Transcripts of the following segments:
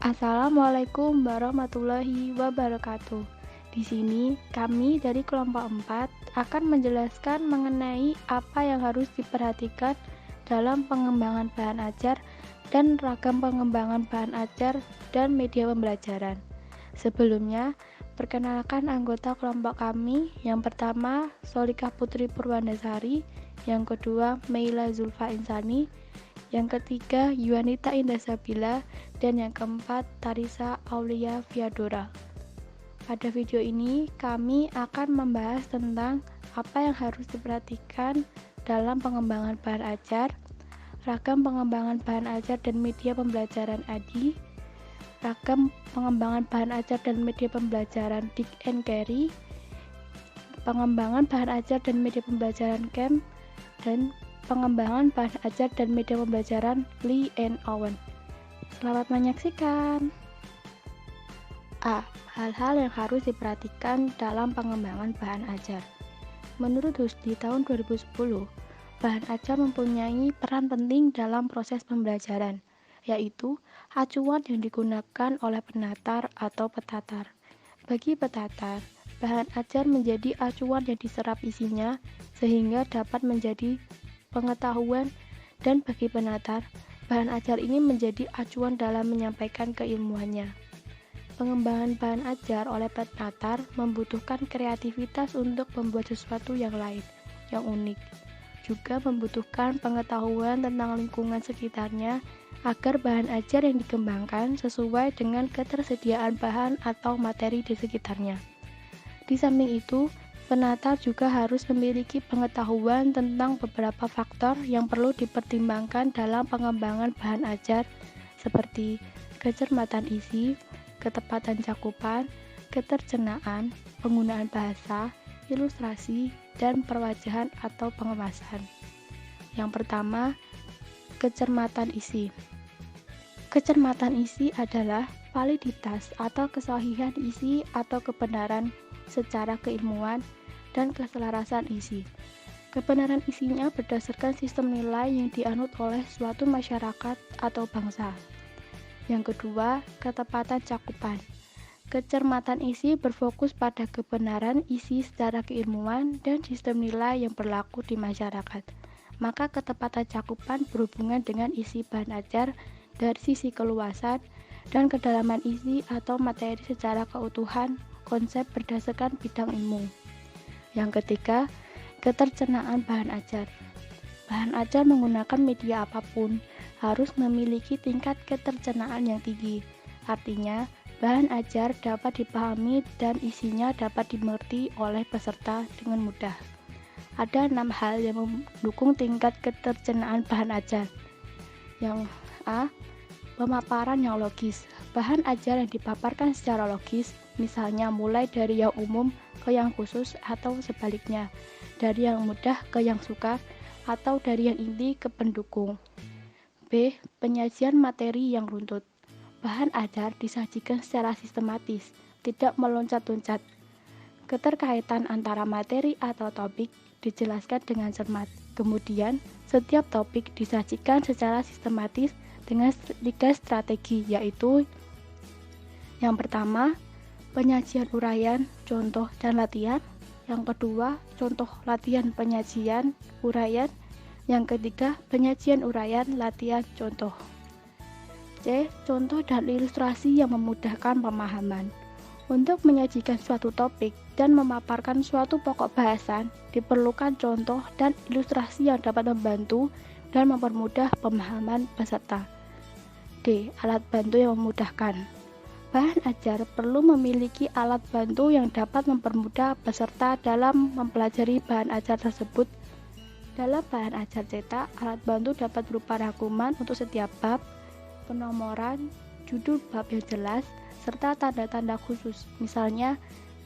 Assalamualaikum warahmatullahi wabarakatuh. Di sini kami dari kelompok 4 akan menjelaskan mengenai apa yang harus diperhatikan dalam pengembangan bahan ajar dan ragam pengembangan bahan ajar dan media pembelajaran. Sebelumnya, perkenalkan anggota kelompok kami. Yang pertama, Solikah Putri Purwandasari. Yang kedua, Meila Zulfa Insani. Yang ketiga, Yuanita Indah Sabila. Dan yang keempat, Tarisa Aulia Fiadora. Pada video ini, kami akan membahas tentang apa yang harus diperhatikan dalam pengembangan bahan ajar, ragam pengembangan bahan ajar dan media pembelajaran ADI, ragam pengembangan bahan ajar dan media pembelajaran Dick and Carey, pengembangan bahan ajar dan media pembelajaran Camp, dan pengembangan bahan ajar dan media pembelajaran Lee and Owen. Selamat menyaksikan. A. Hal-hal yang harus diperhatikan dalam pengembangan bahan ajar. Menurut Husdi tahun 2010, bahan ajar mempunyai peran penting dalam proses pembelajaran, yaitu acuan yang digunakan oleh penatar atau petatar. Bagi petatar, bahan ajar menjadi acuan yang diserap isinya sehingga dapat menjadi pengetahuan, dan bagi penatar, bahan ajar ini menjadi acuan dalam menyampaikan keilmuannya. Pengembangan bahan ajar oleh penatar membutuhkan kreativitas untuk membuat sesuatu yang lain, yang unik. Juga membutuhkan pengetahuan tentang lingkungan sekitarnya agar bahan ajar yang dikembangkan sesuai dengan ketersediaan bahan atau materi di sekitarnya. Di samping itu, penatar juga harus memiliki pengetahuan tentang beberapa faktor yang perlu dipertimbangkan dalam pengembangan bahan ajar, seperti kecermatan isi, ketepatan cakupan, ketercenaan, penggunaan bahasa, ilustrasi, dan perwajahan atau pengemasan. Yang pertama, kecermatan isi. Kecermatan isi adalah validitas atau kesahihan isi atau kebenaran secara keilmuan dan keselarasan isi. Kebenaran isinya berdasarkan sistem nilai yang dianut oleh suatu masyarakat atau bangsa. Yang kedua, ketepatan cakupan. Kecermatan isi berfokus pada kebenaran isi secara keilmuan dan sistem nilai yang berlaku di masyarakat. Maka ketepatan cakupan berhubungan dengan isi bahan ajar dari sisi keluasan dan kedalaman isi atau materi secara keutuhan konsep berdasarkan bidang ilmu. Yang ketiga, ketercenaan bahan ajar. Bahan ajar menggunakan media apapun harus memiliki tingkat ketercenaan yang tinggi. Artinya, bahan ajar dapat dipahami dan isinya dapat dimengerti oleh peserta dengan mudah. Ada 6 hal yang mendukung tingkat ketercenaan bahan ajar. Yang A. Pemaparan yang logis. Bahan ajar yang dipaparkan secara logis, misalnya mulai dari yang umum ke yang khusus atau sebaliknya, dari yang mudah ke yang sukar, atau dari yang inti ke pendukung. B. Penyajian materi yang runtut. Bahan ajar disajikan secara sistematis, tidak meloncat-loncat. Keterkaitan antara materi atau topik dijelaskan dengan cermat. Kemudian, setiap topik disajikan secara sistematis dengan 3 strategi, yaitu yang pertama, penyajian uraian, contoh, dan latihan. Yang kedua, contoh, latihan, penyajian, uraian. Yang ketiga, penyajian uraian, latihan, contoh. C. Contoh dan ilustrasi yang memudahkan pemahaman. Untuk menyajikan suatu topik dan memaparkan suatu pokok bahasan, diperlukan contoh dan ilustrasi yang dapat membantu dan mempermudah pemahaman peserta. D. Alat bantu yang memudahkan. Bahan ajar perlu memiliki alat bantu yang dapat mempermudah peserta dalam mempelajari bahan ajar tersebut. Dalam bahan ajar cetak, alat bantu dapat berupa rangkuman untuk setiap bab, penomoran, judul bab yang jelas, serta tanda-tanda khusus, misalnya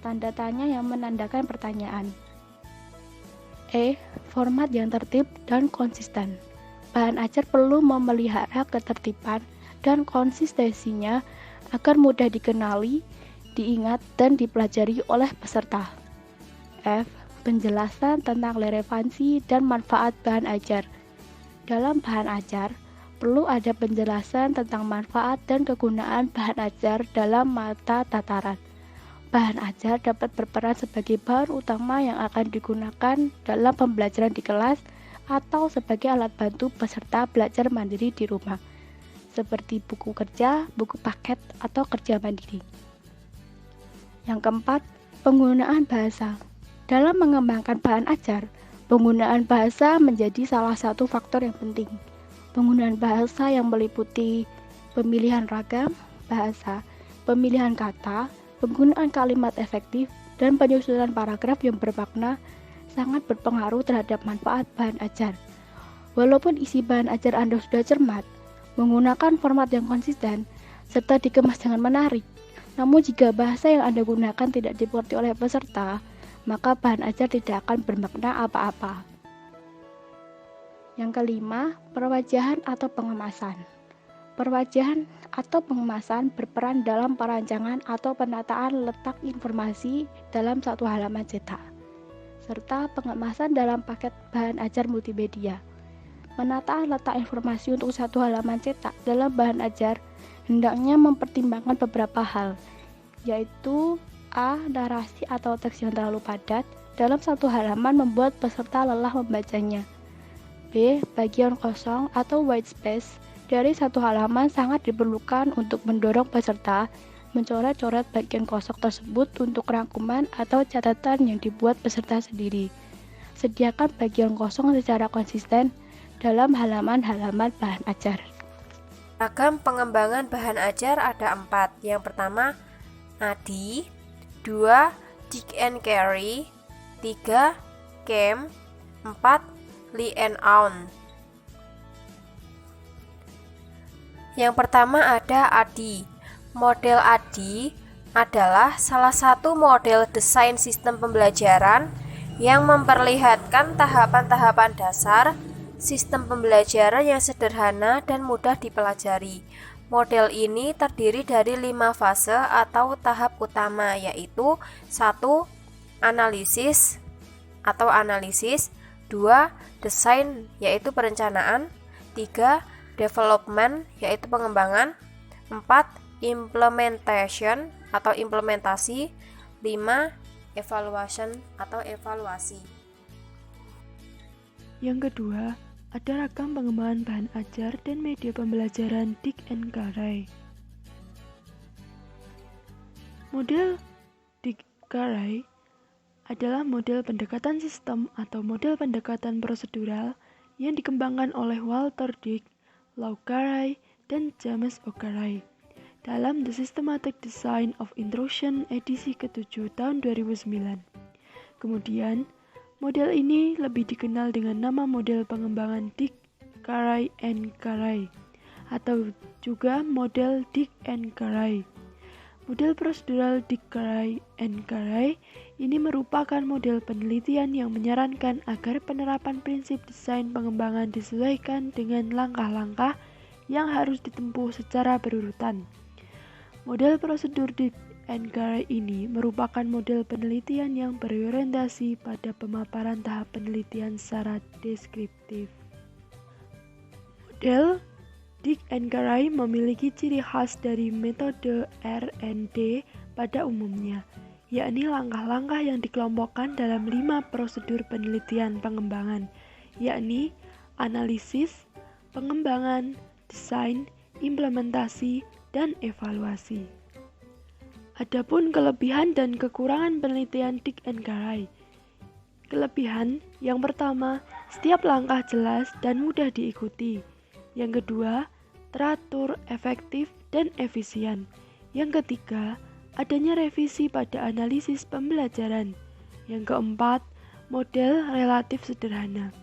tanda tanya yang menandakan pertanyaan. E. Format yang tertib dan konsisten. Bahan ajar perlu memelihara ketertiban dan konsistensinya agar mudah dikenali, diingat, dan dipelajari oleh peserta. F. Penjelasan tentang relevansi dan manfaat bahan ajar. Dalam bahan ajar, perlu ada penjelasan tentang manfaat dan kegunaan bahan ajar dalam mata tataran. Bahan ajar dapat berperan sebagai bahan utama yang akan digunakan dalam pembelajaran di kelas atau sebagai alat bantu peserta belajar mandiri di rumah, seperti buku kerja, buku paket, atau kerja mandiri. Yang keempat, penggunaan bahasa. Dalam mengembangkan bahan ajar, penggunaan bahasa menjadi salah satu faktor yang penting. Penggunaan bahasa yang meliputi pemilihan ragam bahasa, pemilihan kata, penggunaan kalimat efektif, dan penyusunan paragraf yang bermakna sangat berpengaruh terhadap manfaat bahan ajar. Walaupun isi bahan ajar Anda sudah cermat, menggunakan format yang konsisten, serta dikemas dengan menarik, namun jika bahasa yang Anda gunakan tidak dimengerti oleh peserta, maka bahan ajar tidak akan bermakna apa-apa. Yang kelima, perwajahan atau pengemasan. Perwajahan atau pengemasan berperan dalam perancangan atau penataan letak informasi dalam satu halaman cetak, serta pengemasan dalam paket bahan ajar multimedia. Penataan letak informasi untuk satu halaman cetak dalam bahan ajar hendaknya mempertimbangkan beberapa hal, yaitu A. Narasi atau teks yang terlalu padat dalam satu halaman membuat peserta lelah membacanya. B. Bagian kosong atau white space dari satu halaman sangat diperlukan untuk mendorong peserta mencoret-coret bagian kosong tersebut untuk rangkuman atau catatan yang dibuat peserta sendiri. Sediakan bagian kosong secara konsisten dalam halaman-halaman bahan ajar. Ragam pengembangan bahan ajar ada 4. Yang pertama, ADI, 2. Dig and Carry, 3. Camp, 4. Lee and Aun. Yang pertama ada ADI. Model ADI adalah salah satu model desain sistem pembelajaran yang memperlihatkan tahapan-tahapan dasar sistem pembelajaran yang sederhana dan mudah dipelajari. Model ini terdiri dari 5 fase atau tahap utama, yaitu 1. Analisis atau analisis, 2. Desain, yaitu perencanaan, 3. Development, yaitu pengembangan, 4. Implementation atau implementasi, 5. Evaluation atau evaluasi. Yang kedua, ada ragam pengembangan bahan ajar dan media pembelajaran Dig and Carry. Model Dig Carry adalah model pendekatan sistem atau model pendekatan prosedural yang dikembangkan oleh Walter Dig, Lou Carey, dan James O. Carey dalam The Systematic Design of Instruction edisi ke-7 tahun 2009. Kemudian, model ini lebih dikenal dengan nama model pengembangan Dig, Carey, and Carey atau juga model Dig and Carey. Model prosedural Dig, Carey, and Carey ini merupakan model penelitian yang menyarankan agar penerapan prinsip desain pengembangan disesuaikan dengan langkah-langkah yang harus ditempuh secara berurutan. Model prosedur Dig and Carey ini merupakan model penelitian yang berorientasi pada pemaparan tahap penelitian secara deskriptif. Model Dig and Carey memiliki ciri khas dari metode R&D pada umumnya, yakni langkah-langkah yang dikelompokkan dalam 5 prosedur penelitian pengembangan, yakni analisis, pengembangan, desain, implementasi, dan evaluasi. Adapun kelebihan dan kekurangan penelitian Dig and Carey. Kelebihan yang pertama, setiap langkah jelas dan mudah diikuti. Yang kedua, teratur, efektif, dan efisien. Yang ketiga, adanya revisi pada analisis pembelajaran. Yang keempat, model relatif sederhana.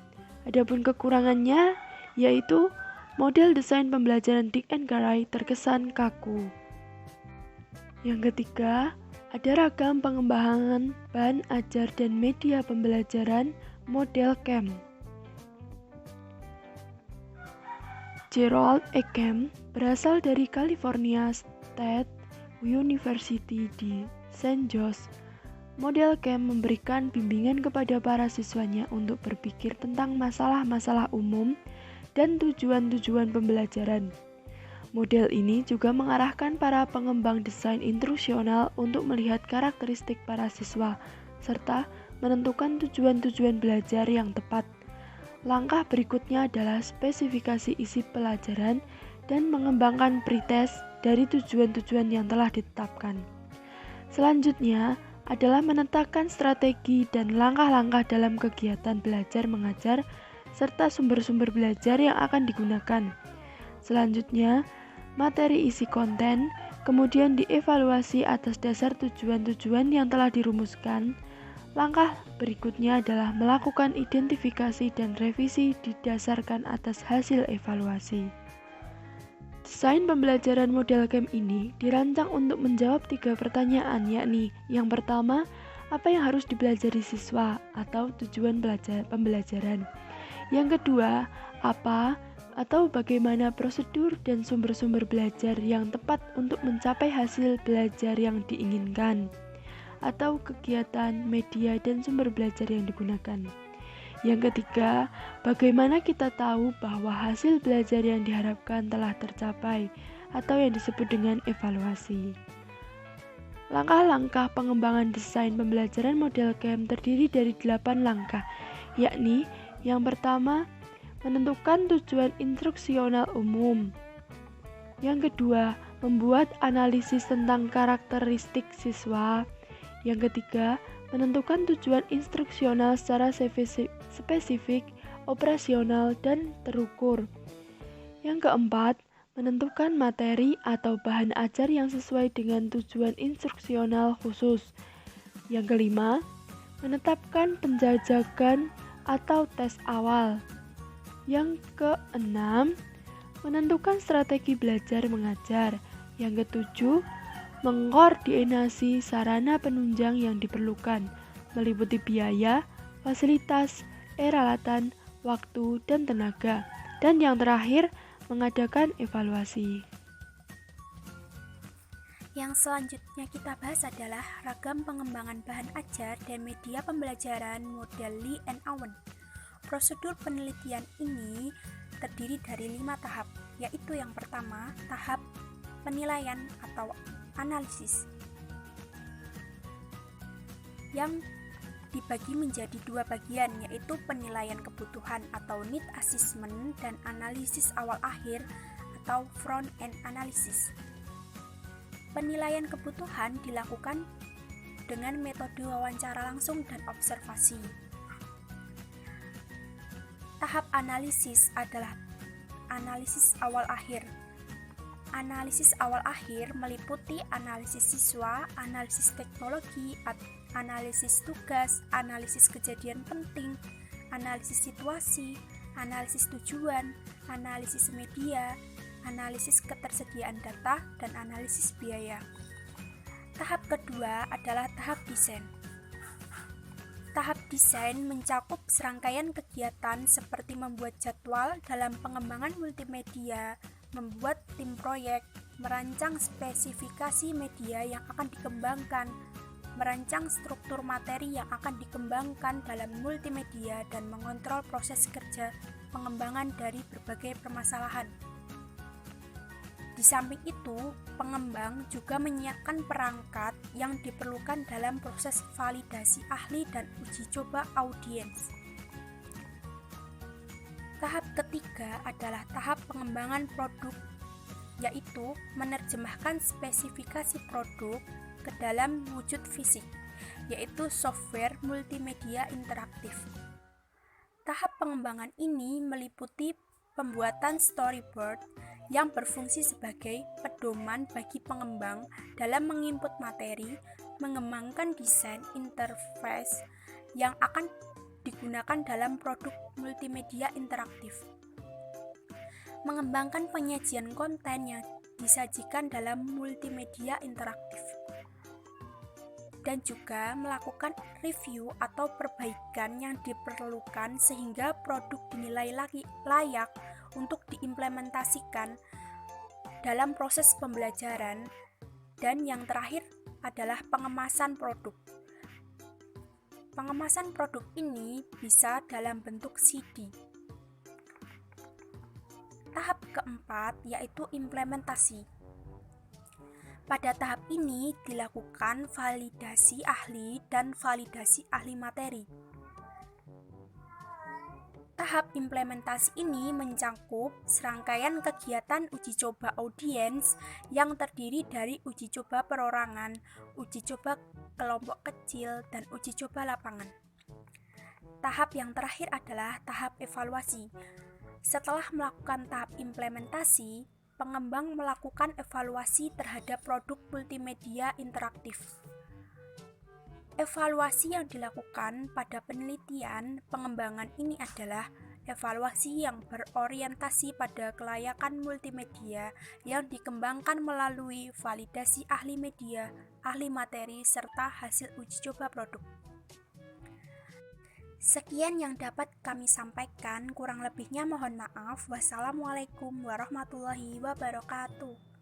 Adapun kekurangannya, yaitu model desain pembelajaran Dig and Carey terkesan kaku. Yang ketiga, ada ragam pengembangan bahan ajar dan media pembelajaran model CAM. Gerald E. Camp berasal dari California State University di St. Jose. Model Camp memberikan bimbingan kepada para siswanya untuk berpikir tentang masalah-masalah umum dan tujuan-tujuan pembelajaran. Model ini juga mengarahkan para pengembang desain instruksional untuk melihat karakteristik para siswa, serta menentukan tujuan-tujuan belajar yang tepat. Langkah berikutnya adalah spesifikasi isi pelajaran dan mengembangkan pretest dari tujuan-tujuan yang telah ditetapkan. Selanjutnya adalah menetapkan strategi dan langkah-langkah dalam kegiatan belajar mengajar serta sumber-sumber belajar yang akan digunakan. Selanjutnya, materi isi konten, kemudian dievaluasi atas dasar tujuan-tujuan yang telah dirumuskan. Langkah berikutnya adalah melakukan identifikasi dan revisi didasarkan atas hasil evaluasi. Desain pembelajaran model camp ini dirancang untuk menjawab 3 pertanyaan, yakni yang pertama, apa yang harus dipelajari siswa atau tujuan pembelajaran. Yang kedua, apa atau bagaimana prosedur dan sumber-sumber belajar yang tepat untuk mencapai hasil belajar yang diinginkan, atau kegiatan, media, dan sumber belajar yang digunakan. Yang ketiga, bagaimana kita tahu bahwa hasil belajar yang diharapkan telah tercapai atau yang disebut dengan evaluasi. Langkah-langkah pengembangan desain pembelajaran model camp terdiri dari 8 langkah, yakni yang pertama, menentukan tujuan instruksional umum. Yang kedua, membuat analisis tentang karakteristik siswa. Yang ketiga, menentukan tujuan instruksional secara spesifik, operasional, dan terukur. Yang keempat, menentukan materi atau bahan ajar yang sesuai dengan tujuan instruksional khusus. Yang kelima, menetapkan penjajakan atau tes awal. Yang keenam, menentukan strategi belajar mengajar. Yang ketujuh, mengkoordinasi sarana penunjang yang diperlukan, meliputi biaya, fasilitas, peralatan, waktu, dan tenaga. Dan yang terakhir, mengadakan evaluasi. Yang selanjutnya kita bahas adalah ragam pengembangan bahan ajar dan media pembelajaran model Lee and Owen. Prosedur penelitian ini terdiri dari 5 tahap, yaitu yang pertama, tahap penilaian atau analisis, yang dibagi menjadi 2 bagian, yaitu penilaian kebutuhan atau need assessment dan analisis awal akhir atau front end analysis. Penilaian kebutuhan dilakukan dengan metode wawancara langsung dan observasi. Tahap analisis adalah analisis awal akhir. Analisis awal akhir meliputi analisis siswa, analisis teknologi, analisis tugas, analisis kejadian penting, analisis situasi, analisis tujuan, analisis media, analisis ketersediaan data, dan analisis biaya. Tahap kedua adalah tahap desain. Tahap desain mencakup serangkaian kegiatan seperti membuat jadwal dalam pengembangan multimedia, membuat tim proyek, merancang spesifikasi media yang akan dikembangkan, merancang struktur materi yang akan dikembangkan dalam multimedia, dan mengontrol proses kerja pengembangan dari berbagai permasalahan. Di samping itu, pengembang juga menyiapkan perangkat yang diperlukan dalam proses validasi ahli dan uji coba audiens. Tahap ketiga adalah tahap pengembangan produk, yaitu menerjemahkan spesifikasi produk ke dalam wujud fisik, yaitu software multimedia interaktif. Tahap pengembangan ini meliputi pembuatan storyboard yang berfungsi sebagai pedoman bagi pengembang dalam menginput materi, mengembangkan desain interface yang akan digunakan dalam produk multimedia interaktif, mengembangkan penyajian konten yang disajikan dalam multimedia interaktif, dan juga melakukan review atau perbaikan yang diperlukan sehingga produk dinilai layak untuk diimplementasikan dalam proses pembelajaran. Dan yang terakhir adalah pengemasan produk. Pengemasan produk ini bisa dalam bentuk CD. tahap keempat yaitu implementasi. Pada tahap ini dilakukan validasi ahli dan validasi ahli materi. Tahap implementasi ini mencangkup serangkaian kegiatan uji coba audiens yang terdiri dari uji coba perorangan, uji coba kelompok kecil, dan uji coba lapangan. Tahap yang terakhir adalah tahap evaluasi. Setelah melakukan tahap implementasi, pengembang melakukan evaluasi terhadap produk multimedia interaktif. Evaluasi yang dilakukan pada penelitian pengembangan ini adalah evaluasi yang berorientasi pada kelayakan multimedia yang dikembangkan melalui validasi ahli media, ahli materi, serta hasil uji coba produk. Sekian yang dapat kami sampaikan, kurang lebihnya mohon maaf. Wassalamualaikum warahmatullahi wabarakatuh.